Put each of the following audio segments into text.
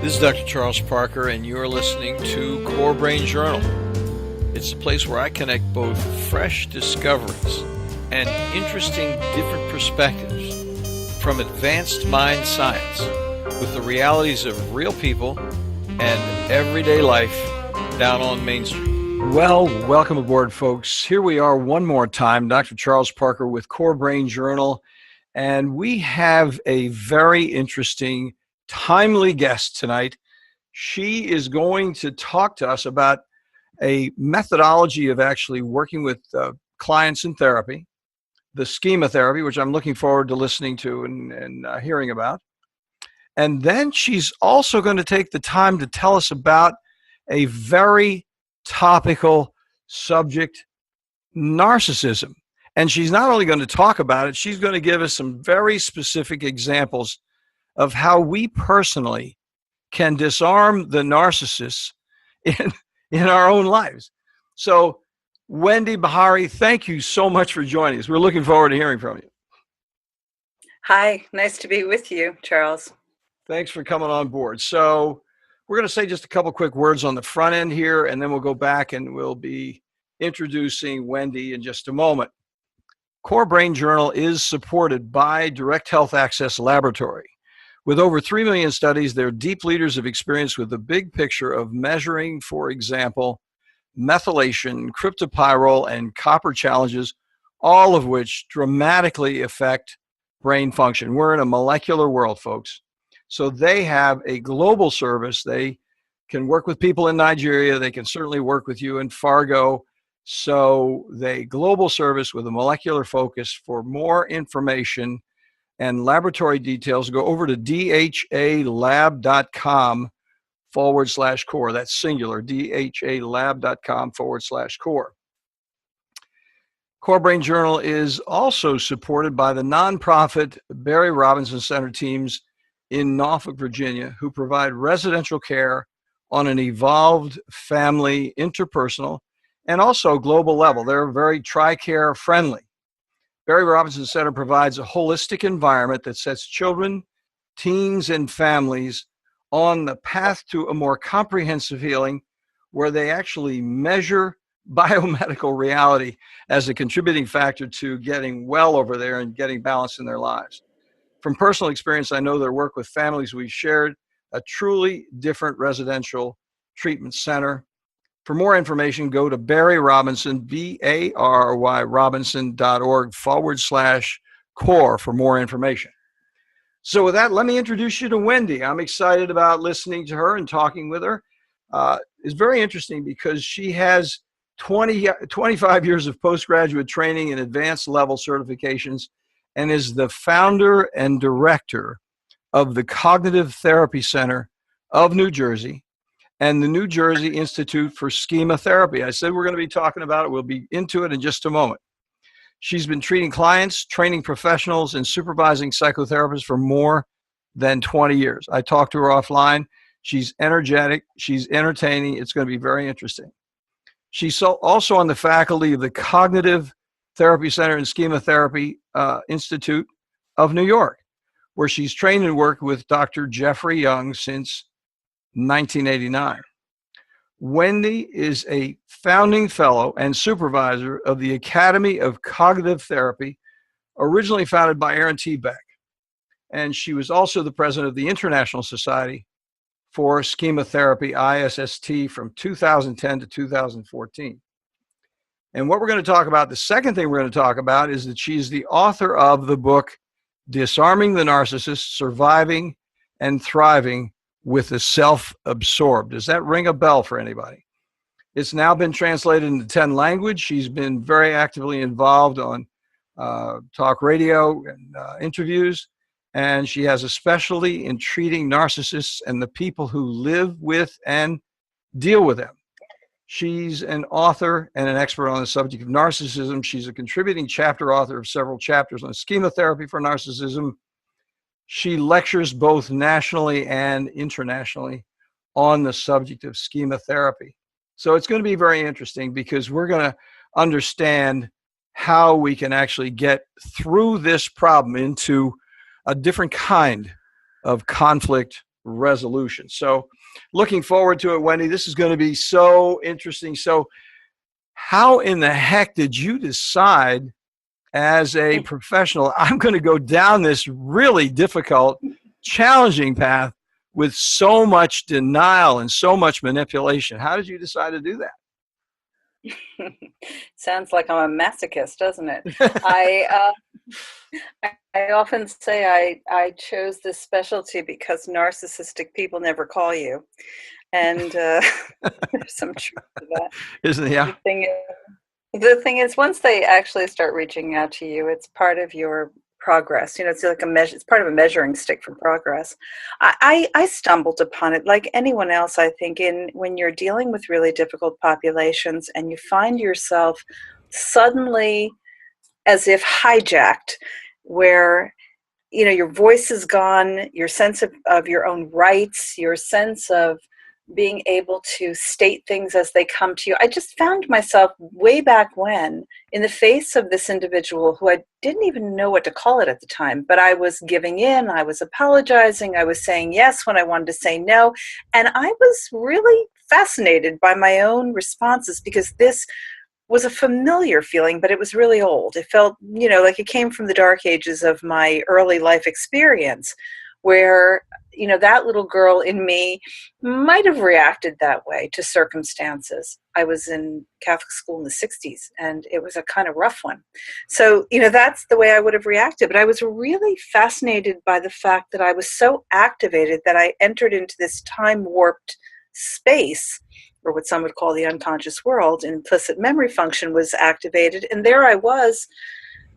This is Dr. Charles Parker, and you're listening to Core Brain Journal. It's a place where I connect both fresh discoveries and interesting different perspectives from advanced mind science with the realities of real people and everyday life down on Main Street. Well, welcome aboard, folks. Here we are one more time, Dr. Charles Parker with Core Brain Journal, and we have a very interesting timely guest tonight. She is going to talk to us about a methodology of actually working with clients in therapy, the Schema Therapy, which I'm looking forward to listening to and hearing about. And then she's also going to take the time to tell us about a very topical subject, narcissism. And she's not only going to talk about it, she's going to give us some very specific examples of how we personally can disarm the narcissists in our own lives. So, Wendy Behary, thank you so much for joining us. We're looking forward to hearing from you. Hi, nice to be with you, Charles. Thanks for coming on board. So, we're going to say just a couple quick words on the front end here, and then we'll go back and we'll be introducing Wendy in just a moment. Core Brain Journal is supported by Direct Health Access Laboratory. With over 3 million studies, they're deep leaders of experience with the big picture of measuring, for example, methylation, cryptopyrrole, and copper challenges, all of which dramatically affect brain function. We're in a molecular world, folks. So they have a global service. They can work with people in Nigeria. They can certainly work with you in Fargo. So they global service with a molecular focus. For more information and laboratory details, go over to dhalab.com/core. That's singular, dhalab.com/core. Core Brain Journal is also supported by the nonprofit Barry Robinson Center teams in Norfolk, Virginia, who provide residential care on an evolved family, interpersonal, and also global level. They're very TRICARE friendly. Barry Robinson Center provides a holistic environment that sets children, teens, and families on the path to a more comprehensive healing, where they actually measure biomedical reality as a contributing factor to getting well over there and getting balance in their lives. From personal experience, I know their work with families we've shared, a truly different residential treatment center. For more information, go to Barry Robinson, BARY Robinson.org/core for more information. So with that, let me introduce you to Wendy. I'm excited about listening to her and talking with her. It's very interesting because she has 25 years of postgraduate training and advanced level certifications and is the founder and director of the Cognitive Therapy Center of New Jersey and the New Jersey Institute for Schema Therapy. I said we're going to be talking about it. We'll be into it in just a moment. She's been treating clients, training professionals, and supervising psychotherapists for more than 20 years. I talked to her offline. She's energetic. She's entertaining. It's going to be very interesting. She's also on the faculty of the Cognitive Therapy Center and Schema Therapy Institute of New York, where she's trained and worked with Dr. Jeffrey Young since 1989. Wendy is a founding fellow and supervisor of the Academy of Cognitive Therapy, originally founded by Aaron T. Beck. And she was also the president of the International Society for Schema Therapy, ISST, from 2010 to 2014. And what we're going to talk about, the second thing we're going to talk about, is that she's the author of the book, Disarming the Narcissist, Surviving and Thriving with the Self-Absorbed. Does that ring a bell for anybody? It's now been translated into 10 languages. She's been very actively involved on talk radio and interviews, and she has a specialty in treating narcissists and the people who live with and deal with them. She's an author and an expert on the subject of narcissism. She's a contributing chapter author of several chapters on schema therapy for narcissism. She lectures both nationally and internationally on the subject of schema therapy. So it's going to be very interesting because we're going to understand how we can actually get through this problem into a different kind of conflict resolution. So looking forward to it, Wendy. This is going to be so interesting. So how in the heck did you decide as a professional, I'm going to go down this really difficult, challenging path with so much denial and so much manipulation? How did you decide to do that? Sounds like I'm a masochist, doesn't it? I often say I chose this specialty because narcissistic people never call you. And there's some truth to that. Isn't it? Yeah. The thing is, once they actually start reaching out to you, it's part of your progress. It's like it's part of a measuring stick for progress. I stumbled upon it like anyone else, I think, when you're dealing with really difficult populations and you find yourself suddenly as if hijacked, where your voice is gone, your sense of your own rights, your sense of being able to state things as they come to you. I just found myself way back when in the face of this individual who I didn't even know what to call it at the time, but I was giving in, I was apologizing, I was saying yes when I wanted to say no, and I was really fascinated by my own responses because this was a familiar feeling, but it was really old. It felt, like it came from the dark ages of my early life experience, where that little girl in me might have reacted that way to circumstances. I was in Catholic school in the 60s, and it was a kind of rough one. So, that's the way I would have reacted. But I was really fascinated by the fact that I was so activated that I entered into this time-warped space, or what some would call the unconscious world. Implicit memory function was activated, and there I was,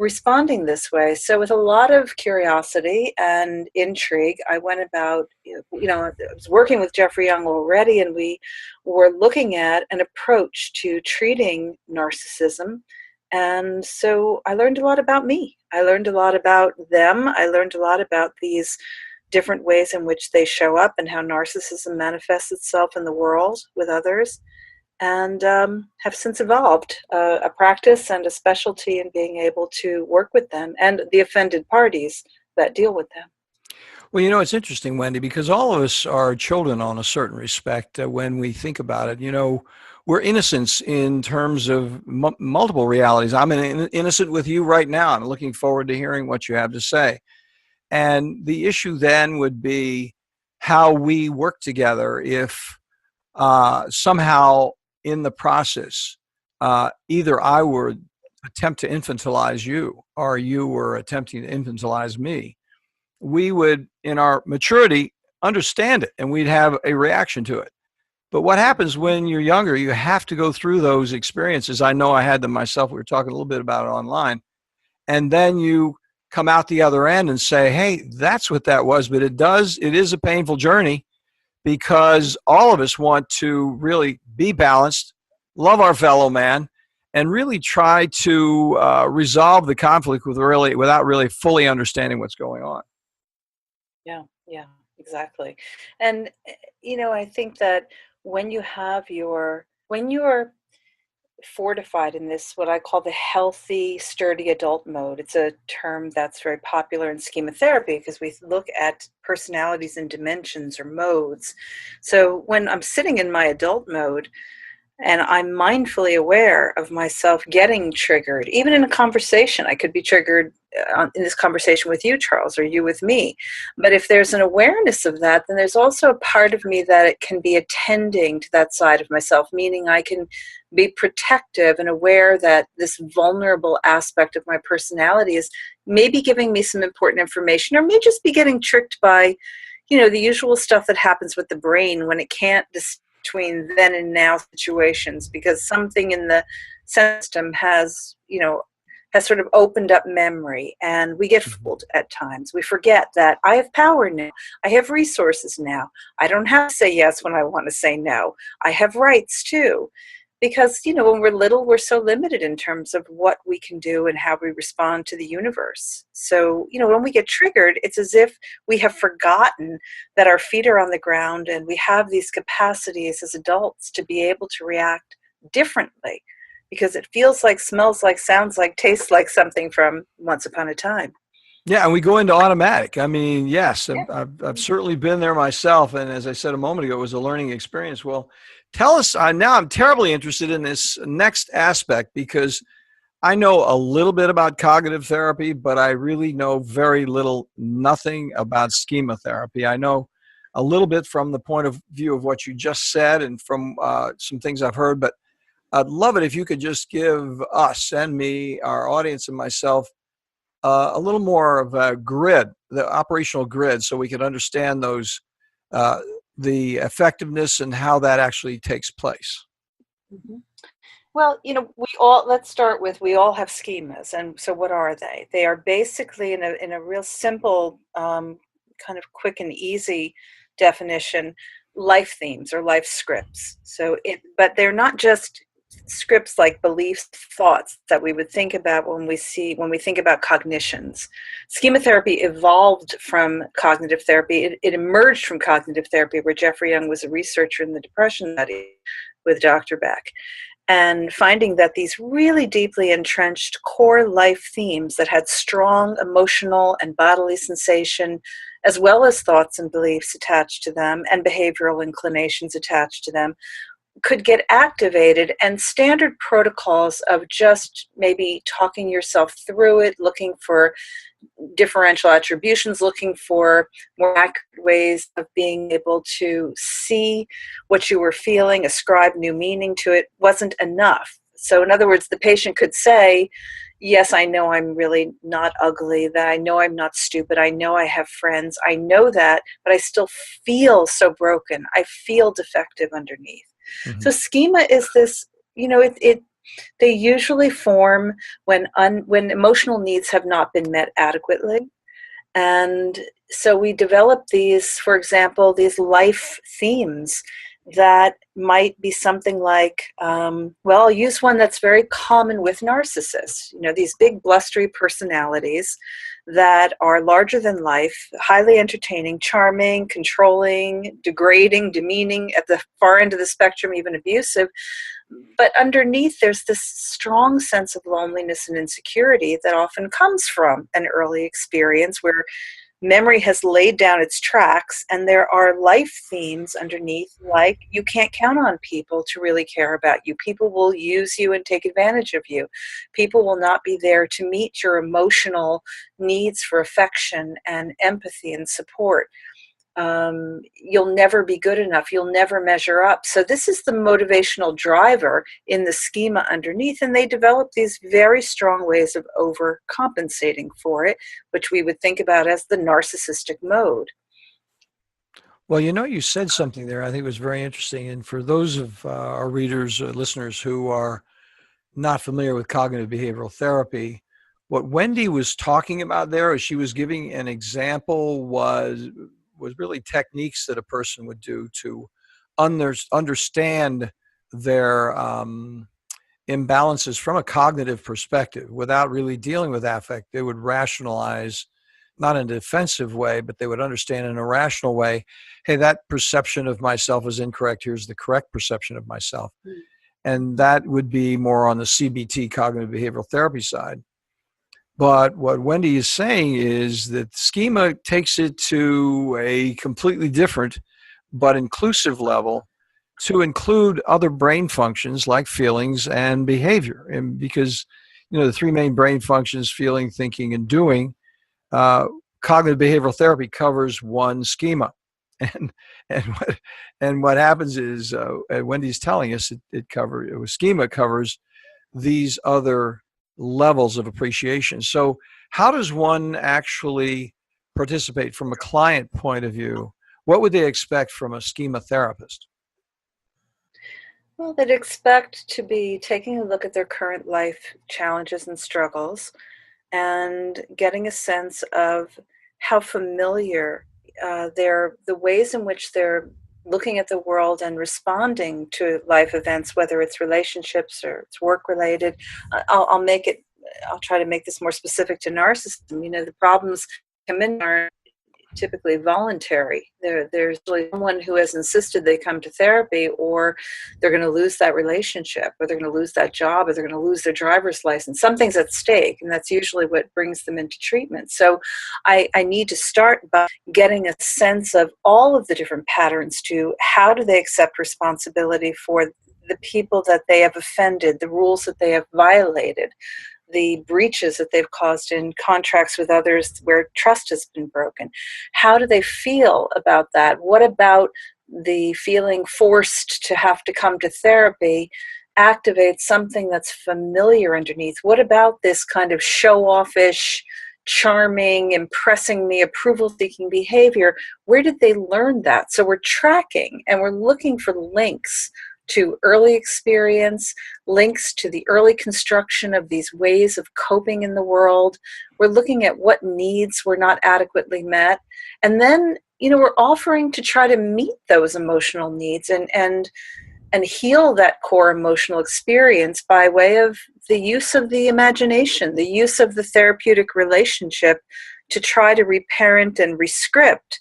responding this way. So with a lot of curiosity and intrigue, I went about, I was working with Jeffrey Young already, and we were looking at an approach to treating narcissism. And so I learned a lot about me. I learned a lot about them. I learned a lot about these different ways in which they show up and how narcissism manifests itself in the world with others. And have since evolved a practice and a specialty in being able to work with them and the offended parties that deal with them. Well, it's interesting, Wendy, because all of us are children on a certain respect when we think about it. We're innocents in terms of multiple realities. I'm innocent with you right now. I'm looking forward to hearing what you have to say. And the issue then would be how we work together if somehow in the process, either I would attempt to infantilize you or you were attempting to infantilize me. We would, in our maturity, understand it and we'd have a reaction to it. But what happens when you're younger, you have to go through those experiences. I know I had them myself. We were talking a little bit about it online. And then you come out the other end and say, hey, that's what that was. But it is a painful journey, because all of us want to really be balanced, love our fellow man, and really try to resolve the conflict without really fully understanding what's going on. Yeah, exactly. And, I think that when you're fortified in this, what I call the healthy, sturdy adult mode. It's a term that's very popular in Schema Therapy because we look at personalities and dimensions or modes. So when I'm sitting in my adult mode and I'm mindfully aware of myself getting triggered, even in a conversation, I could be triggered in this conversation with you, Charles, or you with me. But if there's an awareness of that, then there's also a part of me that it can be attending to that side of myself, meaning I can be protective and aware that this vulnerable aspect of my personality is maybe giving me some important information, or may just be getting tricked by, the usual stuff that happens with the brain when it can't between then and now situations, because something in the system has sort of opened up memory, and we get fooled at times. We forget that I have power now. I have resources now. I don't have to say yes when I want to say no. I have rights too. Because, when we're little, we're so limited in terms of what we can do and how we respond to the universe. So, when we get triggered, it's as if we have forgotten that our feet are on the ground and we have these capacities as adults to be able to react differently, because it feels like, smells like, sounds like, tastes like something from once upon a time. Yeah, and we go into automatic. I mean, yes, Yeah. I've certainly been there myself, and as I said a moment ago, it was a learning experience. Well, tell us. Now I'm terribly interested in this next aspect because I know a little bit about cognitive therapy, but I really know very little, nothing about schema therapy. I know a little bit from the point of view of what you just said and from some things I've heard, but I'd love it if you could just give us and me, our audience and myself, a little more of a grid, the operational grid, so we could understand those, uh, the effectiveness and how that actually takes place. Mhm. Well, let's start with, we all have schemas. And so what are they? They are basically, in a real simple, kind of quick and easy definition, life themes or life scripts. But they're not just scripts like beliefs, thoughts that we would think about when we think about cognitions. Schema therapy evolved from cognitive therapy. It emerged from cognitive therapy, where Jeffrey Young was a researcher in the depression study with Dr. Beck, and finding that these really deeply entrenched core life themes that had strong emotional and bodily sensation, as well as thoughts and beliefs attached to them, and behavioral inclinations attached to them, could get activated, and standard protocols of just maybe talking yourself through it, looking for differential attributions, looking for more accurate ways of being able to see what you were feeling, ascribe new meaning to it, wasn't enough. So in other words, the patient could say, yes, I know I'm really not ugly, that I know I'm not stupid, I know I have friends, I know that, but I still feel so broken. I feel defective underneath. Mhm. So schema is this, they usually form when emotional needs have not been met adequately. And so we develop these, for example, these life themes that might be something like, I'll use one that's very common with narcissists, these big blustery personalities that are larger than life, highly entertaining, charming, controlling, degrading, demeaning, at the far end of the spectrum, even abusive. But underneath, there's this strong sense of loneliness and insecurity that often comes from an early experience where memory has laid down its tracks, and there are life themes underneath, like you can't count on people to really care about you. People will use you and take advantage of you. People will not be there to meet your emotional needs for affection and empathy and support. You'll never be good enough. You'll never measure up. So this is the motivational driver in the schema underneath, and they develop these very strong ways of overcompensating for it, which we would think about as the narcissistic mode. Well, you said something there I think was very interesting. And for those of our readers or listeners who are not familiar with cognitive behavioral therapy, what Wendy was talking about there, as she was giving an example, was really techniques that a person would do to understand their imbalances from a cognitive perspective without really dealing with affect. They would rationalize, not in a defensive way, but they would understand in a rational way, hey, that perception of myself is incorrect. Here's the correct perception of myself. And that would be more on the CBT, cognitive behavioral therapy side. But what Wendy is saying is that schema takes it to a completely different but inclusive level, to include other brain functions like feelings and behavior. And because, the three main brain functions, feeling, thinking, and doing, cognitive behavioral therapy covers one schema. And what happens is, Wendy's telling us schema covers these other levels of appreciation. So how does one actually participate from a client point of view? What would they expect from a schema therapist? Well, they'd expect to be taking a look at their current life challenges and struggles, and getting a sense of how familiar the ways in which they're looking at the world and responding to life events, whether it's relationships or it's work related. I'll try to make this more specific to narcissism. The problems come in are typically voluntary. There's really someone who has insisted they come to therapy, or they're going to lose that relationship, or they're going to lose that job, or they're going to lose their driver's license. Something's at stake, and that's usually what brings them into treatment. So I need to start by getting a sense of all of the different patterns to how do they accept responsibility for the people that they have offended, the rules that they have violated, the breaches that they've caused in contracts with others where trust has been broken. How do they feel about that? What about the feeling forced to have to come to therapy activates something that's familiar underneath? What about this kind of show-offish, charming, impressing me, approval-seeking behavior? Where did they learn that? So we're tracking and we're looking for links to early experience, links to the early construction of these ways of coping in the world. We're looking at what needs were not adequately met. And then, we're offering to try to meet those emotional needs and heal that core emotional experience by way of the use of the imagination, the use of the therapeutic relationship to try to reparent and rescript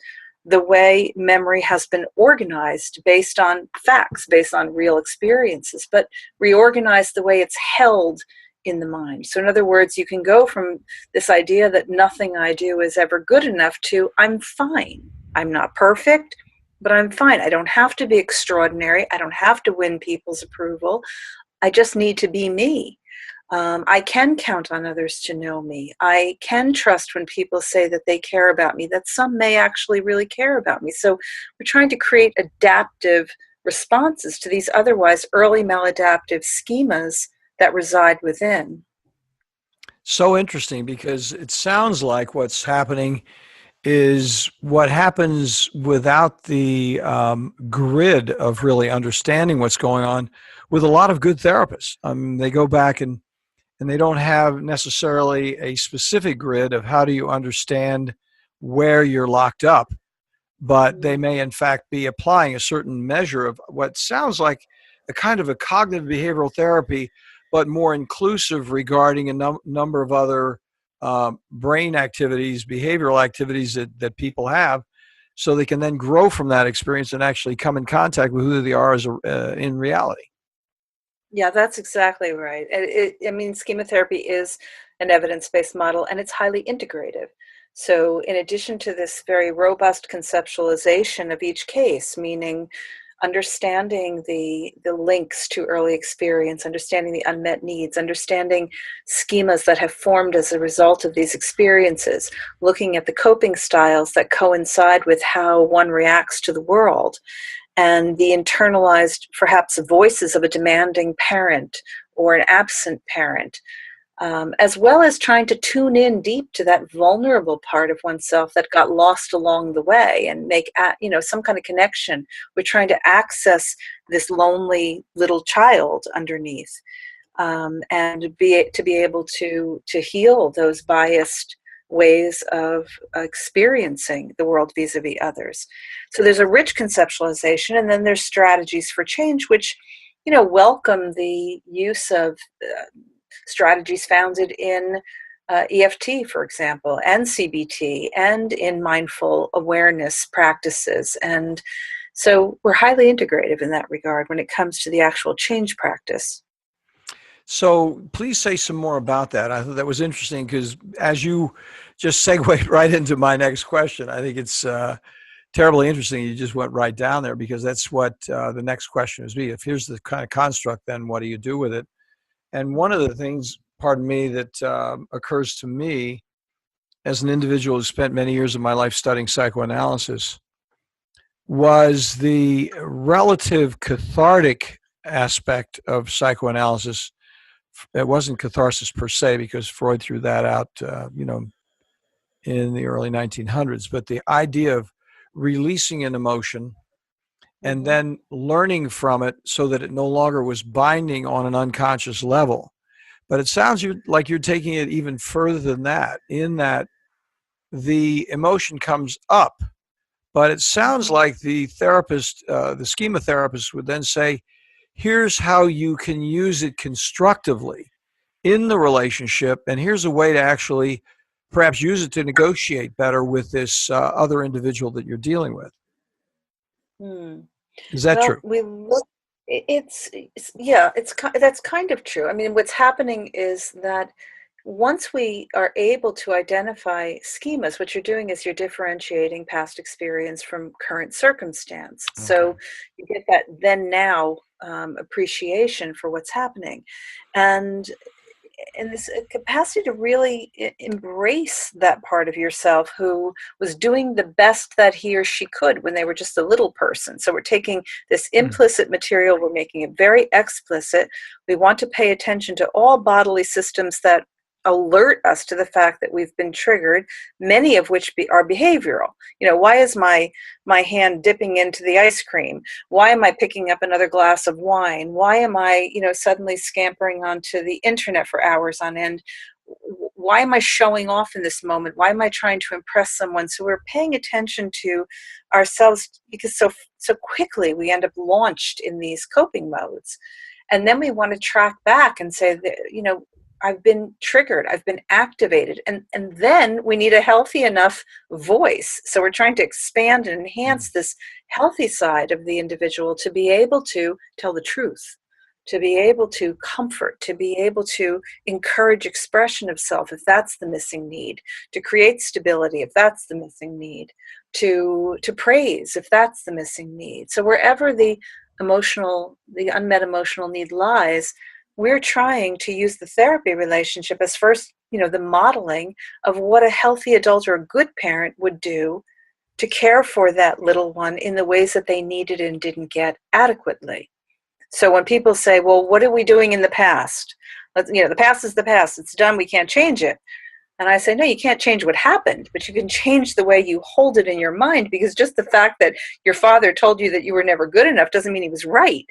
the way memory has been organized based on facts, based on real experiences, but reorganize the way it's held in the mind. So in other words, you can go from this idea that nothing I do is ever good enough to I'm fine. I'm not perfect, but I'm fine. I don't have to be extraordinary. I don't have to win people's approval. I just need to be me. I can count on others to know me. I can trust when people say that they care about me, that some may actually really care about me. So we're trying to create adaptive responses to these otherwise early maladaptive schemas that reside within. So interesting, because it sounds like what's happening is what happens without the grid of really understanding what's going on with a lot of good therapists. They go back and they don't have necessarily a specific grid of how do you understand where you're locked up, but they may in fact be applying a certain measure of what sounds like a kind of a cognitive behavioral therapy, but more inclusive regarding a number of other brain activities, behavioral activities that people have, so they can then grow from that experience and actually come in contact with who they are as in reality. Yeah, that's exactly right. Schema therapy is an evidence-based model, and it's highly integrative. So in addition to this very robust conceptualization of each case, meaning understanding the links to early experience, understanding the unmet needs, understanding schemas that have formed as a result of these experiences, looking at the coping styles that coincide with how one reacts to the world, and the internalized, perhaps, voices of a demanding parent or an absent parent, as well as trying to tune in deep to that vulnerable part of oneself that got lost along the way and make some kind of connection. We're trying to access this lonely little child underneath, and to be able to heal those biased ways of experiencing the world vis-a-vis others. So there's a rich conceptualization, and then there's strategies for change, which welcome the use of strategies founded in EFT, for example, and CBT, and in mindful awareness practices. And so we're highly integrative in that regard when it comes to the actual change practice. So please say some more about that. I thought that was interesting because as you just segued right into my next question, I think it's terribly interesting. You just went right down there, because that's what the next question is be. If here's the kind of construct, then what do you do with it? And one of the things, pardon me, that occurs to me as an individual who spent many years of my life studying psychoanalysis was the relative cathartic aspect of psychoanalysis. It wasn't catharsis per se, because Freud threw that out, in the early 1900s. But the idea of releasing an emotion and then learning from it so that it no longer was binding on an unconscious level. But it sounds like you're taking it even further than that, in that the emotion comes up, but it sounds like the therapist, the schema therapist, would then say, here's how you can use it constructively in the relationship, and here's a way to actually perhaps use it to negotiate better with this other individual that you're dealing with. Hmm. Is that Well, true? we look. Yeah, that's kind of true. I mean, what's happening is that once we are able to identify schemas, what you're doing is you're differentiating past experience from current circumstance. Okay. So you get that then now appreciation for what's happening, and this capacity to really embrace that part of yourself who was doing the best that he or she could when they were just a little person. So we're taking this implicit material, we're making it very explicit. We want to pay attention to all bodily systems that alert us to the fact that we've been triggered, many of which are behavioral. Why is my hand dipping into the ice cream? Why am I picking up another glass of wine? Why am I, suddenly scampering onto the internet for hours on end? Why am I showing off in this moment? Why am I trying to impress someone? So we're paying attention to ourselves, because so quickly we end up launched in these coping modes. And then we want to track back and say that, I've been triggered, I've been activated, and then we need a healthy enough voice. So we're trying to expand and enhance this healthy side of the individual to be able to tell the truth, to be able to comfort, to be able to encourage expression of self if that's the missing need, to create stability if that's the missing need, to praise if that's the missing need. So wherever the unmet emotional need lies, we're trying to use the therapy relationship as first, the modeling of what a healthy adult or a good parent would do to care for that little one in the ways that they needed and didn't get adequately. So when people say, well, what are we doing in the past? The past is the past. It's done. We can't change it. And I say, no, you can't change what happened, but you can change the way you hold it in your mind, because just the fact that your father told you that you were never good enough doesn't mean he was right.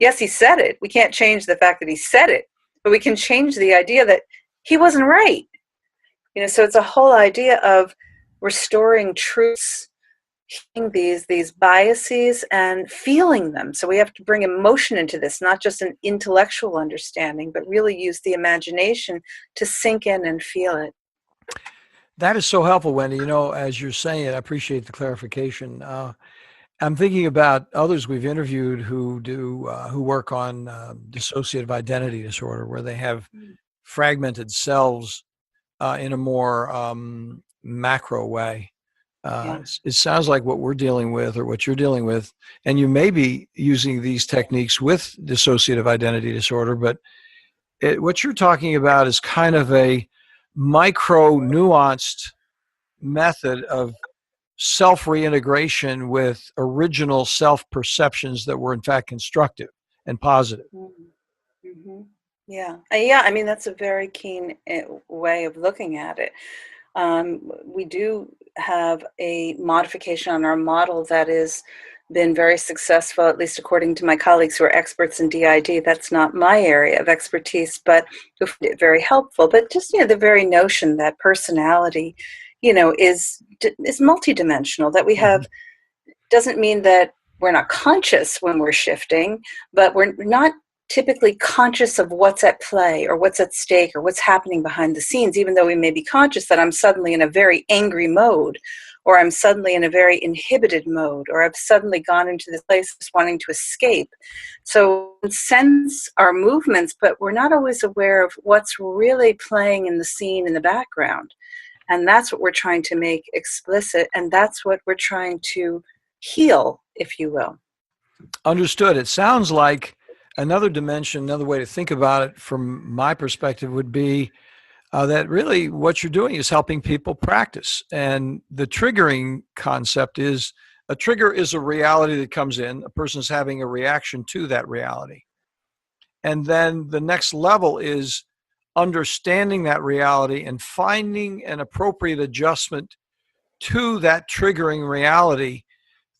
Yes, he said it. We can't change the fact that he said it, but we can change the idea that he wasn't right. So it's a whole idea of restoring truths, healing these biases and feeling them. So we have to bring emotion into this, not just an intellectual understanding, but really use the imagination to sink in and feel it. That is so helpful, Wendy. As you're saying it, I appreciate the clarification. I'm thinking about others we've interviewed who work on dissociative identity disorder, where they have fragmented selves in a more macro way. It sounds like what we're dealing with, or what you're dealing with, and you may be using these techniques with dissociative identity disorder, but what you're talking about is kind of a micro nuanced method of self-reintegration with original self-perceptions that were in fact constructive and positive. Mm-hmm. Yeah. I mean, that's a very keen way of looking at it. We do have a modification on our model that has been very successful, at least according to my colleagues who are experts in DID. That's not my area of expertise, but who find it very helpful. But just, the very notion that personality, is multidimensional, that we have, doesn't mean that we're not conscious when we're shifting, but we're not typically conscious of what's at play or what's at stake or what's happening behind the scenes, even though we may be conscious that I'm suddenly in a very angry mode, or I'm suddenly in a very inhibited mode, or I've suddenly gone into this place just wanting to escape. So we sense our movements, but we're not always aware of what's really playing in the scene in the background. And that's what we're trying to make explicit, and that's what we're trying to heal, if you will. Understood. It sounds like another dimension, another way to think about it from my perspective would be that really what you're doing is helping people practice. And the triggering concept is, a trigger is a reality that comes in, a person's having a reaction to that reality. And then the next level is understanding that reality and finding an appropriate adjustment to that triggering reality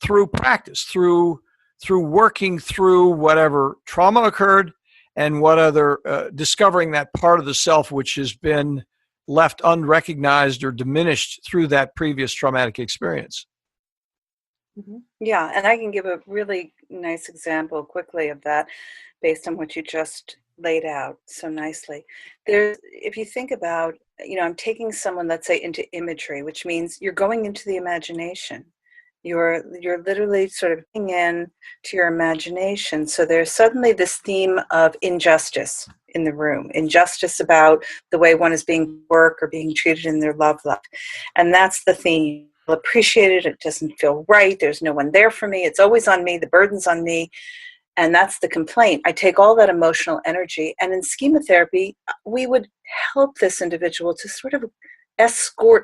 through practice, through working through whatever trauma occurred and what other discovering that part of the self which has been left unrecognized or diminished through that previous traumatic experience. Yeah, and I can give a really nice example quickly of that based on what you just laid out so nicely. If you think about, I'm taking someone, let's say, into imagery, which means you're going into the imagination. You're literally sort of getting in to your imagination. So there's suddenly this theme of injustice in the room, injustice about the way one is being worked or being treated in their love life. And that's the theme. Appreciated, it doesn't feel right, there's no one there for me, it's always on me, the burden's on me. And that's the complaint. I take all that emotional energy, and in schema therapy, we would help this individual to sort of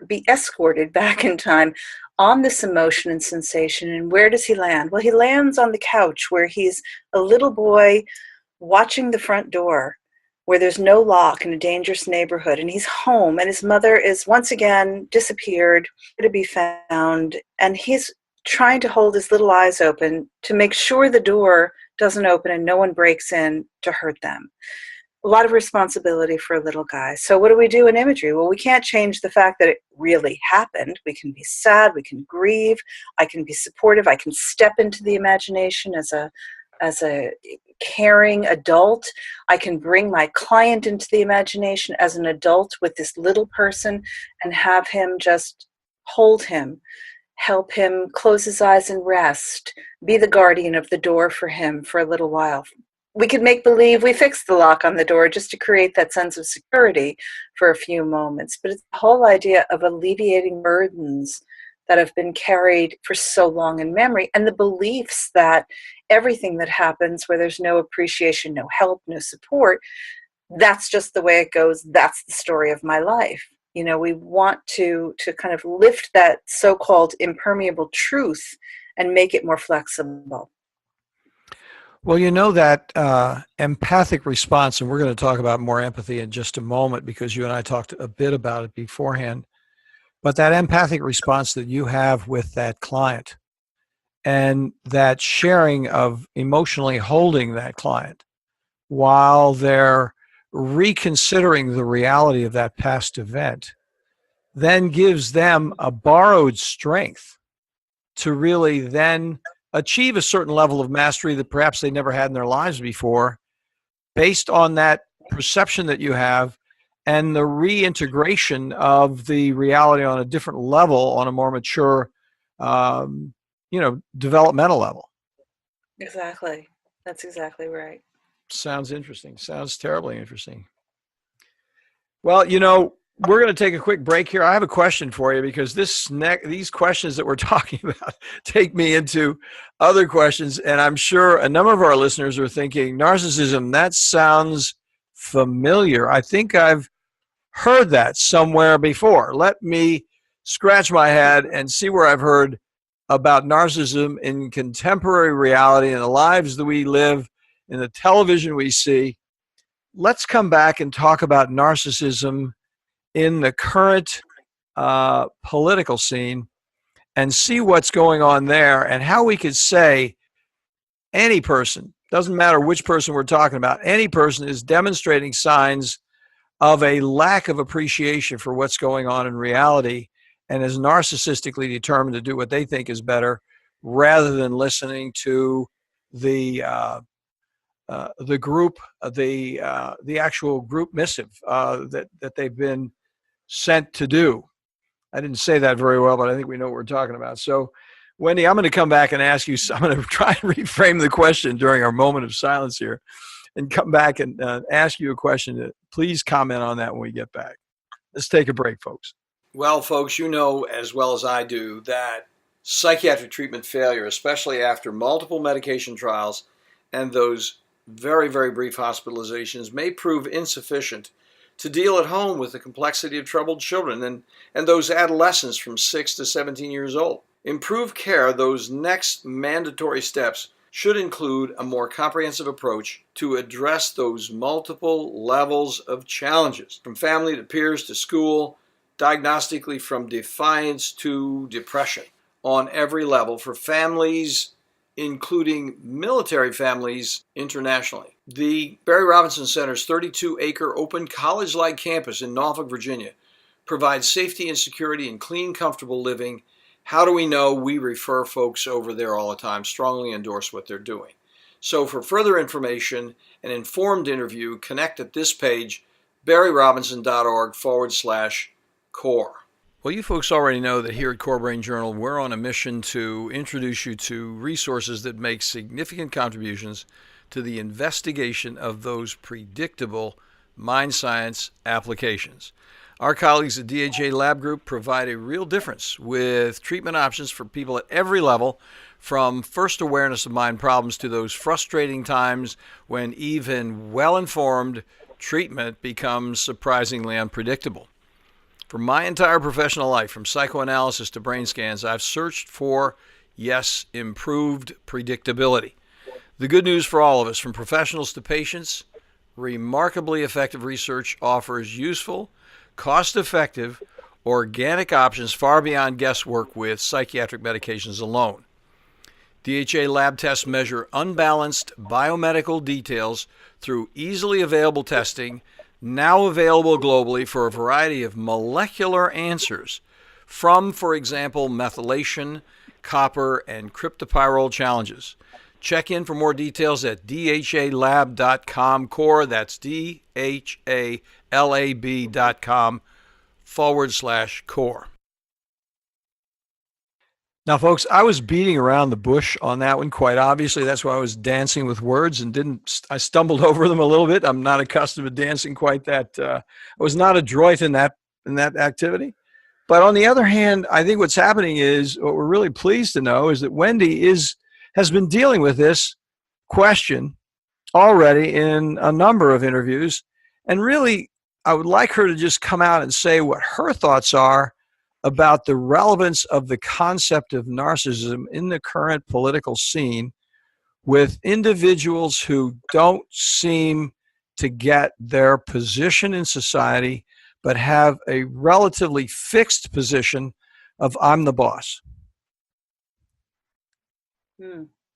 be escorted back in time on this emotion and sensation. And where does he land? Well, he lands on the couch where he's a little boy watching the front door, where there's no lock in a dangerous neighborhood, and he's home, and his mother is once again disappeared, to be found, and he's trying to hold his little eyes open to make sure the door doesn't open and no one breaks in to hurt them. A lot of responsibility for a little guy. So what do we do in imagery? Well, we can't change the fact that it really happened. We can be sad, we can grieve, I can be supportive, I can step into the imagination as a caring adult. I can bring my client into the imagination as an adult with this little person and have him just hold him, help him close his eyes and rest, be the guardian of the door for him for a little while. We could make believe we fixed the lock on the door just to create that sense of security for a few moments. But it's the whole idea of alleviating burdens that have been carried for so long in memory, and the beliefs that everything that happens where there's no appreciation, no help, no support, that's just the way it goes. That's the story of my life. We want to kind of lift that so-called impermeable truth and make it more flexible. Well, that empathic response, and we're going to talk about more empathy in just a moment because you and I talked a bit about it beforehand, but that empathic response that you have with that client and that sharing of emotionally holding that client while they're reconsidering the reality of that past event then gives them a borrowed strength to really then achieve a certain level of mastery that perhaps they never had in their lives before, based on that perception that you have and the reintegration of the reality on a different level, on a more mature, developmental level. Exactly. That's exactly right. Sounds interesting. Sounds terribly interesting. Well, we're going to take a quick break here. I have a question for you because these questions that we're talking about take me into other questions. And I'm sure a number of our listeners are thinking, narcissism, that sounds familiar. I think I've heard that somewhere before. Let me scratch my head and see where I've heard about narcissism in contemporary reality, in the lives that we live, in the television we see. Let's come back and talk about narcissism in the current political scene and see what's going on there and how we could say any person, doesn't matter which person we're talking about, any person is demonstrating signs of a lack of appreciation for what's going on in reality and is narcissistically determined to do what they think is better rather than listening to the group, the actual group missive that they've been sent to do. I didn't say that very well, but I think we know what we're talking about. So, Wendy, I'm going to come back and ask you, I'm going to try and reframe the question during our moment of silence here and come back and ask you a question. Please comment on that when we get back. Let's take a break, folks. Well, folks, you know as well as I do that psychiatric treatment failure, especially after multiple medication trials and those very, very brief hospitalizations, may prove insufficient to deal at home with the complexity of troubled children and those adolescents from 6 to 17 years old. Improved care, those next mandatory steps, should include a more comprehensive approach to address those multiple levels of challenges, from family to peers to school, diagnostically from defiance to depression, on every level for families, including military families internationally. The Barry Robinson Center's 32-acre open college-like campus in Norfolk, Virginia, provides safety and security and clean, comfortable living. How do we know? We refer folks over there all the time, strongly endorse what they're doing. So for further information and informed interview, connect at this page, barryrobinson.org/core. Well, you folks already know that here at Core Brain Journal, we're on a mission to introduce you to resources that make significant contributions to the investigation of those predictable mind science applications. Our colleagues at DHA Lab Group provide a real difference with treatment options for people at every level, from first awareness of mind problems to those frustrating times when even well-informed treatment becomes surprisingly unpredictable. For my entire professional life, from psychoanalysis to brain scans, I've searched for, yes, improved predictability. The good news for all of us, from professionals to patients, remarkably effective research offers useful, cost-effective, organic options far beyond guesswork with psychiatric medications alone. DHA lab tests measure unbalanced biomedical details through easily available testing, now available globally for a variety of molecular answers from, for example, methylation, copper, and cryptopyrrole challenges. Check in for more details at dhalab.com core. That's dhalab.com/core. Now, folks, I was beating around the bush on that one, quite obviously. That's why I was dancing with words and I stumbled over them a little bit. I'm not accustomed to dancing quite that. I was not adroit in that activity. But on the other hand, I think what's happening is, what we're really pleased to know is that Wendy has been dealing with this question already in a number of interviews. And really, I would like her to just come out and say what her thoughts are about the relevance of the concept of narcissism in the current political scene with individuals who don't seem to get their position in society, but have a relatively fixed position of I'm the boss.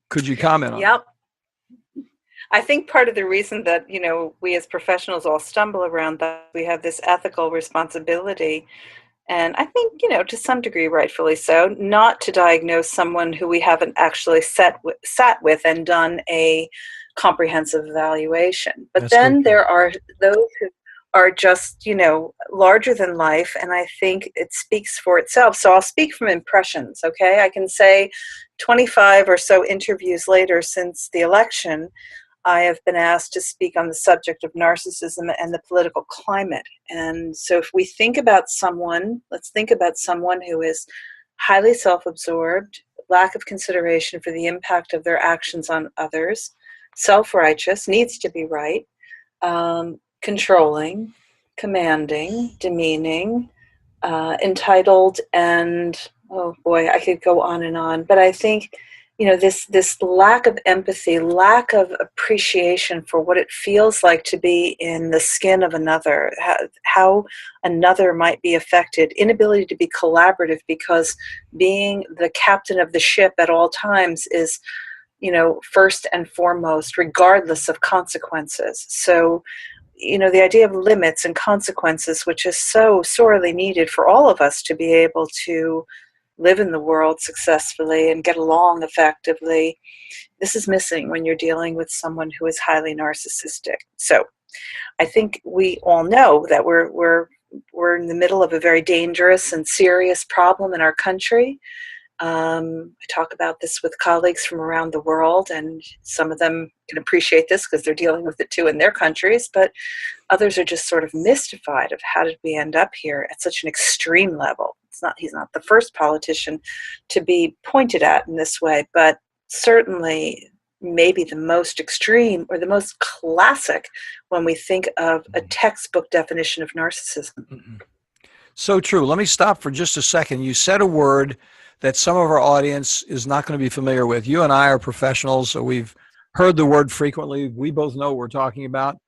Could you comment on that? Yep. I think part of the reason that, we as professionals all stumble around that, we have this ethical responsibility. And I think, to some degree, rightfully so, not to diagnose someone who we haven't actually sat with and done a comprehensive evaluation. But then there are those who are just, larger than life, and I think it speaks for itself. So I'll speak from impressions, okay? I can say 25 or so interviews later since the election, I have been asked to speak on the subject of narcissism and the political climate. And so if we think about someone, let's think about someone who is highly self-absorbed, lack of consideration for the impact of their actions on others, self-righteous, needs to be right, controlling, commanding, demeaning, entitled, and oh boy, I could go on and on. But I think this lack of empathy, lack of appreciation for what it feels like to be in the skin of another, how another might be affected, inability to be collaborative because being the captain of the ship at all times is, first and foremost, regardless of consequences. So, the idea of limits and consequences, which is so sorely needed for all of us to be able to live in the world successfully and get along effectively, this is missing when you're dealing with someone who is highly narcissistic. So I think we all know that we're in the middle of a very dangerous and serious problem in our country. I talk about this with colleagues from around the world, and some of them can appreciate this because they're dealing with it too in their countries, but others are just sort of mystified of how did we end up here at such an extreme level. He's not the first politician to be pointed at in this way, but certainly maybe the most extreme or the most classic when we think of a textbook definition of narcissism. Mm-hmm. So true. Let me stop for just a second. You said a word that some of our audience is not going to be familiar with. You and I are professionals, so we've heard the word frequently. We both know what we're talking about.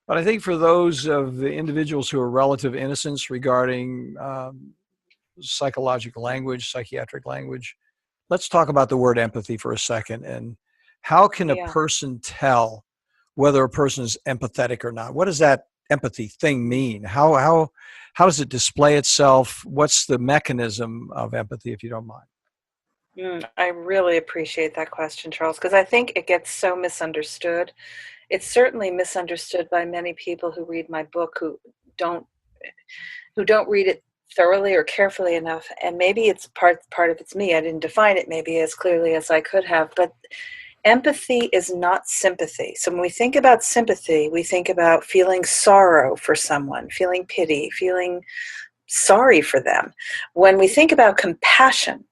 But I think for those of the individuals who are relative innocents regarding psychological language, psychiatric language, let's talk about the word empathy for a second. And how can a person tell whether a person is empathetic or not? What does that empathy thing mean? How does it display itself? What's the mechanism of empathy, if you don't mind? I really appreciate that question, Charles, because I think it gets so misunderstood. It's certainly misunderstood by many people who read my book don't who don't read it thoroughly or carefully enough. And maybe it's part of it's me. I didn't define it maybe as clearly as I could have, but empathy is not sympathy. So when we think about sympathy, we think about feeling sorrow for someone, feeling pity, feeling sorry for them. When we think about compassion,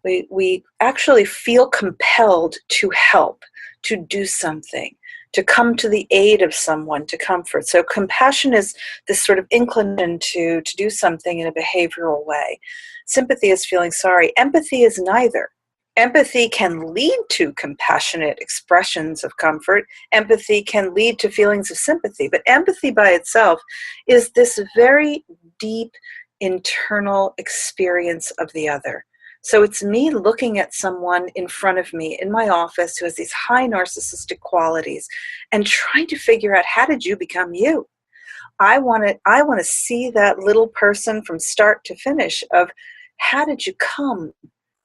we actually feel compelled to help, to do something, to come to the aid of someone, to comfort. So compassion is this sort of inclination to do something in a behavioral way. Sympathy is feeling sorry. Empathy is neither. Empathy can lead to compassionate expressions of comfort. Empathy can lead to feelings of sympathy. But empathy by itself is this very deep internal experience of the other. So it's me looking at someone in front of me in my office who has these high narcissistic qualities and trying to figure out, how did you become you? I want to see that little person from start to finish of, how did you come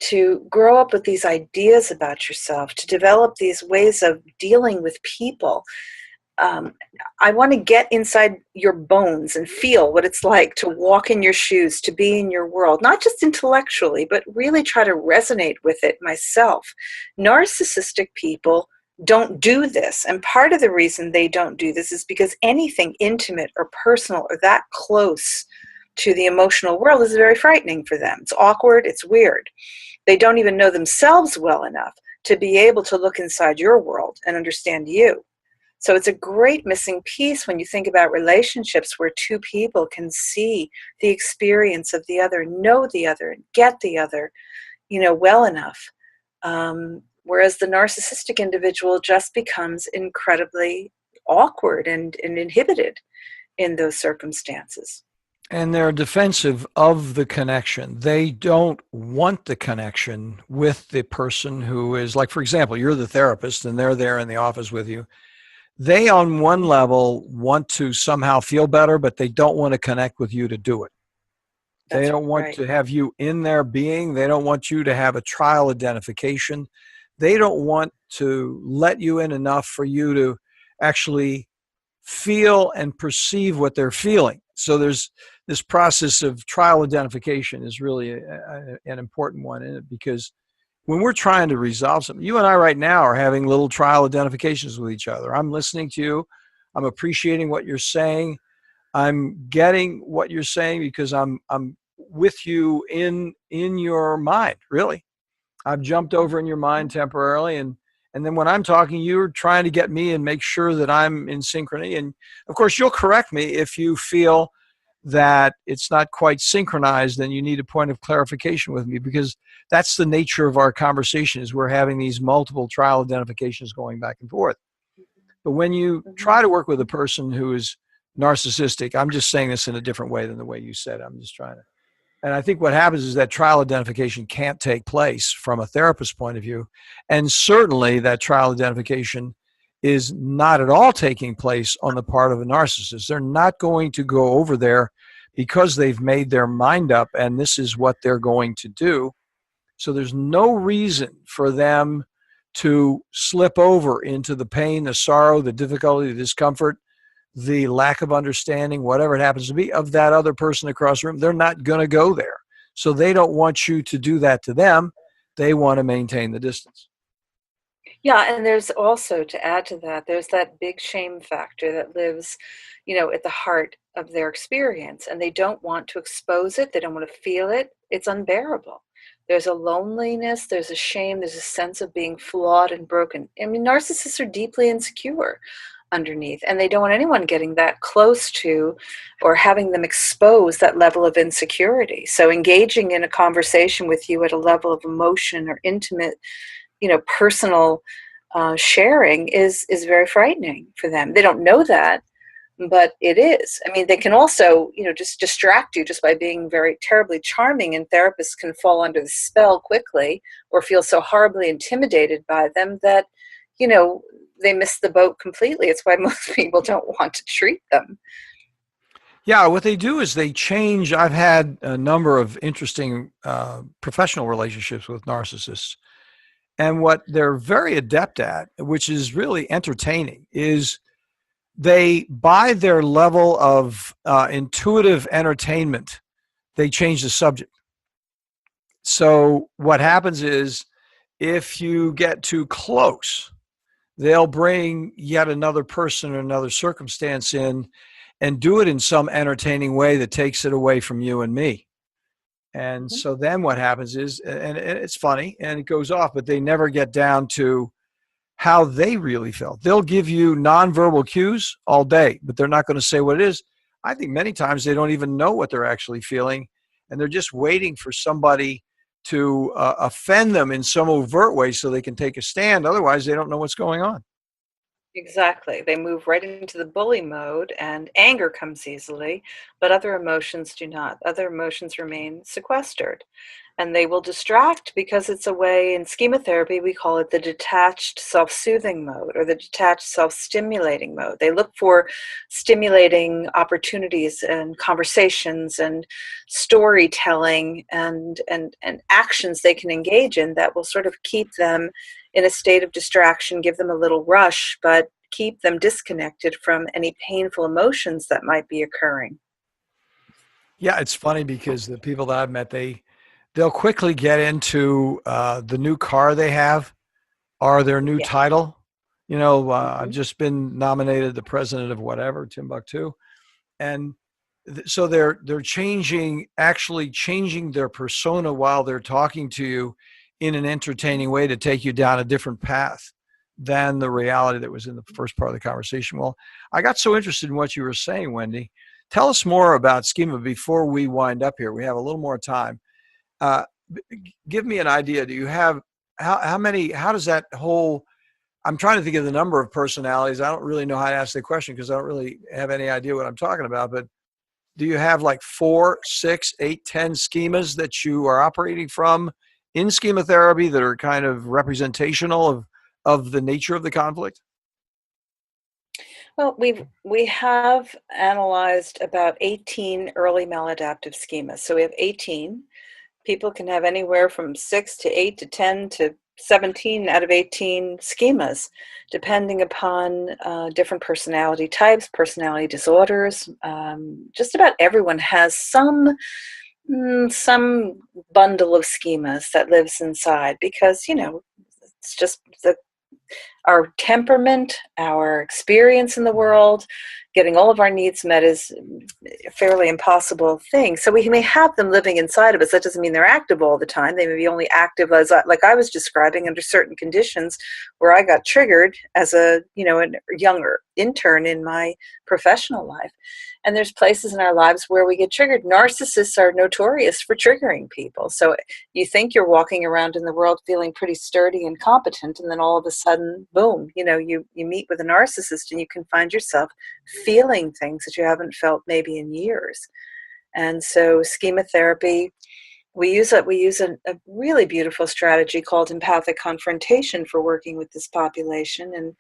to grow up with these ideas about yourself, to develop these ways of dealing with people. I want to get inside your bones and feel what it's like to walk in your shoes, to be in your world, not just intellectually, but really try to resonate with it myself. Narcissistic people don't do this. And part of the reason they don't do this is because anything intimate or personal or that close to the emotional world is very frightening for them. It's awkward, it's weird. They don't even know themselves well enough to be able to look inside your world and understand you. So it's a great missing piece when you think about relationships where two people can see the experience of the other, know the other, and get the other, well enough. Whereas the narcissistic individual just becomes incredibly awkward and inhibited in those circumstances. And they're defensive of the connection. They don't want the connection with the person who is, like, for example, you're the therapist and they're there in the office with you. They, on one level, want to somehow feel better, but they don't want to connect with you to do it. They don't want to have you in their being. They don't want you to have a trial identification. They don't want to let you in enough for you to actually feel and perceive what they're feeling. So there's this process of trial identification is really an important one in it, because when we're trying to resolve something, you and I right now are having little trial identifications with each other. I'm listening to you. I'm appreciating what you're saying. I'm getting what you're saying because I'm with you in your mind, really. I've jumped over in your mind temporarily, and then when I'm talking, you're trying to get me and make sure that I'm in synchrony. And of course, you'll correct me if you feel that it's not quite synchronized, then you need a point of clarification with me, because that's the nature of our conversation, is we're having these multiple trial identifications going back and forth. But when you try to work with a person who is narcissistic, I'm just saying this in a different way than the way you said it. I'm just trying to. And I think what happens is that trial identification can't take place from a therapist's point of view. And certainly that trial identification is not at all taking place on the part of a narcissist. They're not going to go over there because they've made their mind up and this is what they're going to do. So there's no reason for them to slip over into the pain, the sorrow, the difficulty, the discomfort, the lack of understanding, whatever it happens to be, of that other person across the room. They're not going to go there. So they don't want you to do that to them. They want to maintain the distance. Yeah, and there's also, to add to that, there's that big shame factor that lives, at the heart of their experience. And they don't want to expose it. They don't want to feel it. It's unbearable. There's a loneliness, there's a shame, there's a sense of being flawed and broken. I mean, narcissists are deeply insecure underneath, and they don't want anyone getting that close to or having them expose that level of insecurity. So engaging in a conversation with you at a level of emotion or intimate, personal sharing is very frightening for them. They don't know that, but it is. I mean, they can also, just distract you just by being very terribly charming, and therapists can fall under the spell quickly or feel so horribly intimidated by them that, they miss the boat completely. It's why most people don't want to treat them. Yeah, what they do is they change. I've had a number of interesting professional relationships with narcissists. And what they're very adept at, which is really entertaining, is they, by their level of intuitive entertainment, they change the subject. So what happens is if you get too close, they'll bring yet another person or another circumstance in and do it in some entertaining way that takes it away from you and me. And Mhm. so then what happens is, and it's funny and it goes off, but they never get down to how they really felt. They'll give you nonverbal cues all day, but they're not going to say what it is. I think many times they don't even know what they're actually feeling, and they're just waiting for somebody to offend them in some overt way so they can take a stand. Otherwise, they don't know what's going on. Exactly. They move right into the bully mode, and anger comes easily, but other emotions do not. Other emotions remain sequestered, and they will distract because it's a way. In schema therapy, we call it the detached self-soothing mode or the detached self-stimulating mode. They look for stimulating opportunities and conversations and storytelling and actions they can engage in that will sort of keep them in a state of distraction, give them a little rush, but keep them disconnected from any painful emotions that might be occurring. Yeah, it's funny because the people that I've met, they'll quickly get into the new car they have or their new Yeah. title. You know, I've Mhm. just been nominated the president of whatever, Timbuktu, and so they're changing, actually changing their persona while they're talking to you in an entertaining way to take you down a different path than the reality that was in the first part of the conversation. Well, I got so interested in what you were saying, Wendy. Tell us more about schema before we wind up here. We have a little more time. Uh, Give me an idea. Do you have how many? How does that whole? I'm trying to think of the number of personalities. I don't really know how to ask the question because I don't really have any idea what I'm talking about. But do you have like 4, 6, 8, 10 schemas that you are operating from in schema therapy that are kind of representational of the nature of the conflict? Well, we have analyzed about 18 early maladaptive schemas. So we have 18. People can have anywhere from 6 to 8 to 10 to 17 out of 18 schemas, depending upon different personality types, personality disorders. Just about everyone has some bundle of schemas that lives inside because it's just our temperament, our experience in the world, getting all of our needs met is a fairly impossible thing. So we may have them living inside of us. That doesn't mean they're active all the time. They may be only active as, like I was describing, under certain conditions where I got triggered as a younger intern in my professional life. And there's places in our lives where we get triggered. Narcissists are notorious for triggering people. So you think you're walking around in the world feeling pretty sturdy and competent, and then all of a sudden, boom, you meet with a narcissist and you can find yourself feeling things that you haven't felt maybe in years. And so schema therapy, we use a really beautiful strategy called empathic confrontation for working with this population. And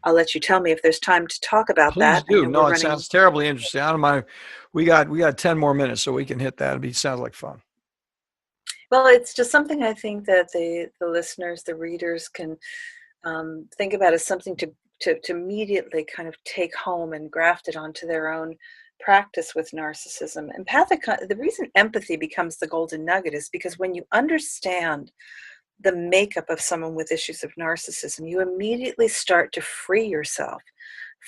I'll let you tell me if there's time to talk about Please that. I do. know we're No, it running. sounds terribly interesting. I don't mind. We got 10 more minutes, so we can hit that. Sounds like fun. Well, it's just something I think that the listeners, the readers can think about as something to immediately kind of take home and graft it onto their own practice with narcissism. The reason empathy becomes the golden nugget is because when you understand the makeup of someone with issues of narcissism, you immediately start to free yourself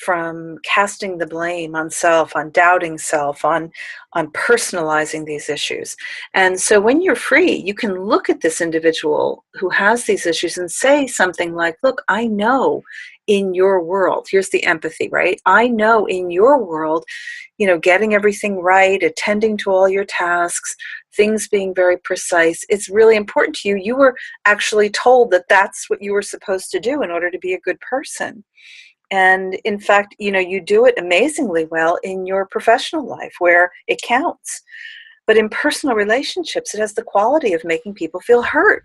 from casting the blame on self, on doubting self, on personalizing these issues. And so when you're free, you can look at this individual who has these issues and say something like, look, I know in your world, here's the empathy, right? I know in your world, getting everything right, attending to all your tasks, things being very precise, it's really important to you. You were actually told that that's what you were supposed to do in order to be a good person. And in fact, you do it amazingly well in your professional life where it counts. But in personal relationships, it has the quality of making people feel hurt.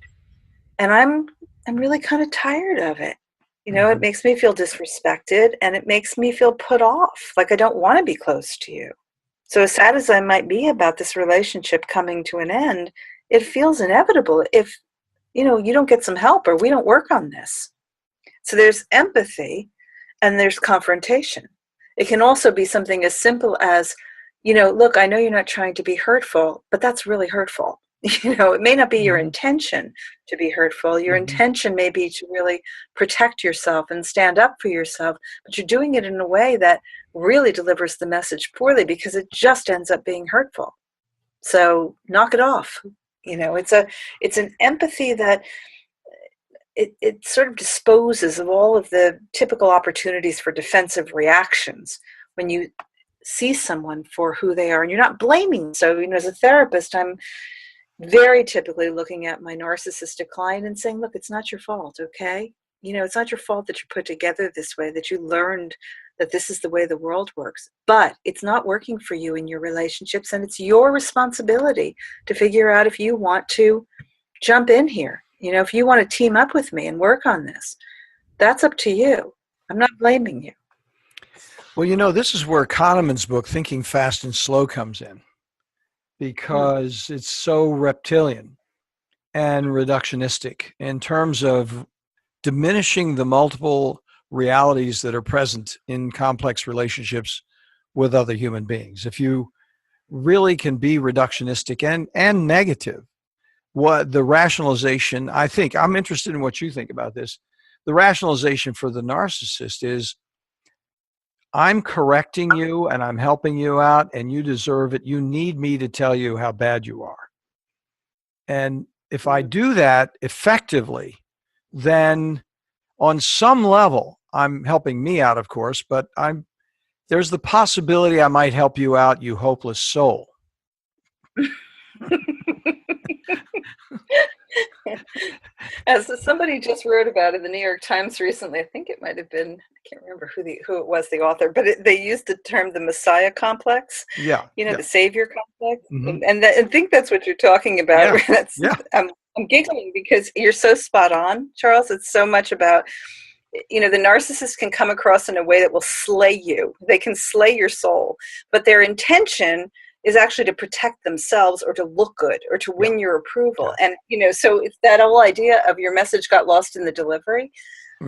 And I'm really kind of tired of it. It Mhm. makes me feel disrespected and it makes me feel put off, like I don't want to be close to you. So as sad as I might be about this relationship coming to an end, it feels inevitable if, you don't get some help or we don't work on this. So there's empathy and there's confrontation. It can also be something as simple as, look, I know you're not trying to be hurtful, but that's really hurtful. It may not be your intention to be hurtful. Your intention may be to really protect yourself and stand up for yourself, but you're doing it in a way that really delivers the message poorly because it just ends up being hurtful. So knock it off. It's an empathy that it sort of disposes of all of the typical opportunities for defensive reactions when you see someone for who they are and you're not blaming. So, as a therapist, I'm very typically looking at my narcissistic client and saying, look, it's not your fault, okay? It's not your fault that you're put together this way, that you learned that this is the way the world works. But it's not working for you in your relationships, and it's your responsibility to figure out if you want to jump in here. If you want to team up with me and work on this, that's up to you. I'm not blaming you. Well, this is where Kahneman's book, Thinking Fast and Slow, comes in, because it's so reptilian and reductionistic in terms of diminishing the multiple realities that are present in complex relationships with other human beings. If you really can be reductionistic and negative, what the rationalization, I think, I'm interested in what you think about this. The rationalization for the narcissist is, I'm correcting you and I'm helping you out and you deserve it. You need me to tell you how bad you are. And if I do that effectively, then on some level, I'm helping me out, of course, but there's the possibility I might help you out, you hopeless soul. As somebody just wrote about in the New York Times recently, I think it might have been, I can't remember who it was, the author, but they used the term the Messiah complex. Yeah. The Savior complex. And I think that's what you're talking about. Yeah. I'm giggling because you're so spot on, Charles. It's so much about, the narcissist can come across in a way that will slay you. They can slay your soul, but their intention is actually to protect themselves or to look good or to win your approval. And, so it's that whole idea of your message got lost in the delivery.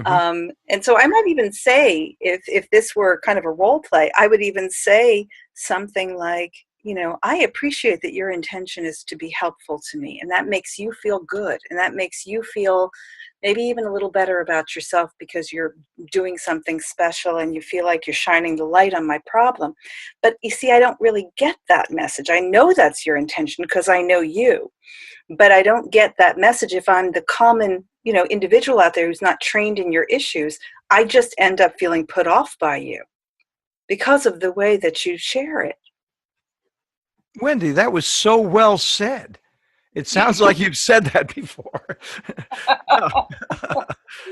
And so I might even say, if this were kind of a role play, I would even say something like, I appreciate that your intention is to be helpful to me, and that makes you feel good, and that makes you feel maybe even a little better about yourself because you're doing something special and you feel like you're shining the light on my problem. But you see, I don't really get that message. I know that's your intention because I know you, but I don't get that message if I'm the common, individual out there who's not trained in your issues. I just end up feeling put off by you because of the way that you share it. Wendy, that was so well said. It sounds like you've said that before.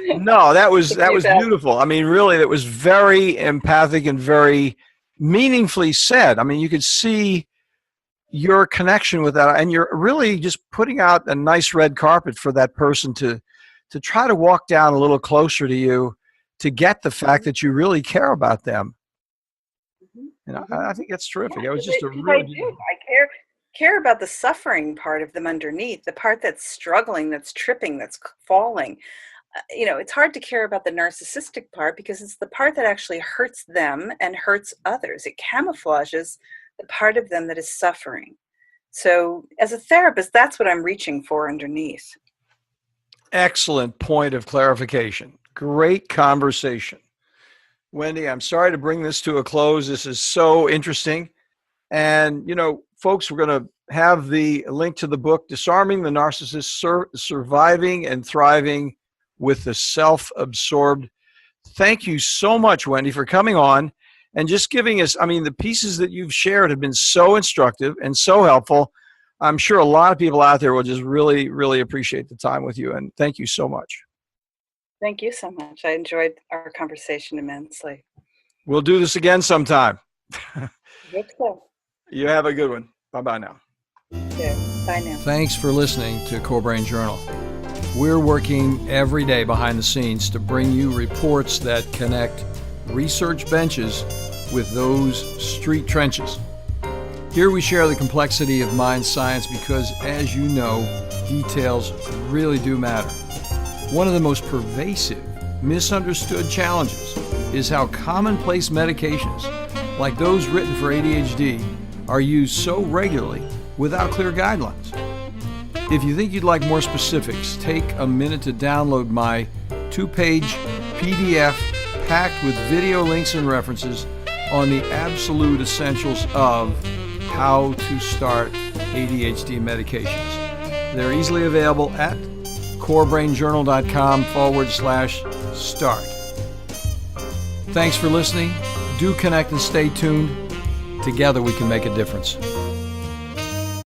No, that was beautiful. I mean, really, that was very empathic and very meaningfully said. I mean, you could see your connection with that, and you're really just putting out a nice red carpet for that person to try to walk down a little closer to you, to get the fact that you really care about them. And I think that's terrific. It was just I care about the suffering part of them underneath, the part that's struggling, that's tripping, that's falling. It's hard to care about the narcissistic part because it's the part that actually hurts them and hurts others. It camouflages the part of them that is suffering. So as a therapist, that's what I'm reaching for underneath. Excellent point of clarification. Great conversation. Wendy, I'm sorry to bring this to a close. This is so interesting. And, folks, we're going to have the link to the book, Disarming the Narcissist, Surviving and Thriving with the Self-Absorbed. Thank you so much, Wendy, for coming on and just giving us, the pieces that you've shared have been so instructive and so helpful. I'm sure a lot of people out there will just really, really appreciate the time with you. And thank you so much. Thank you so much. I enjoyed our conversation immensely. We'll do this again sometime. Good so. You have a good one. Bye-bye now. Yeah. Bye now. Thanks for listening to Core Brain Journal. We're working every day behind the scenes to bring you reports that connect research benches with those street trenches. Here we share the complexity of mind science because, as you know, details really do matter. One of the most pervasive, misunderstood challenges is how commonplace medications, like those written for ADHD, are used so regularly without clear guidelines. If you think you'd like more specifics, take a minute to download my 2-page PDF packed with video links and references on the absolute essentials of how to start ADHD medications. They're easily available at corebrainjournal.com/start. Thanks for listening. Do connect and stay tuned. Together we can make a difference.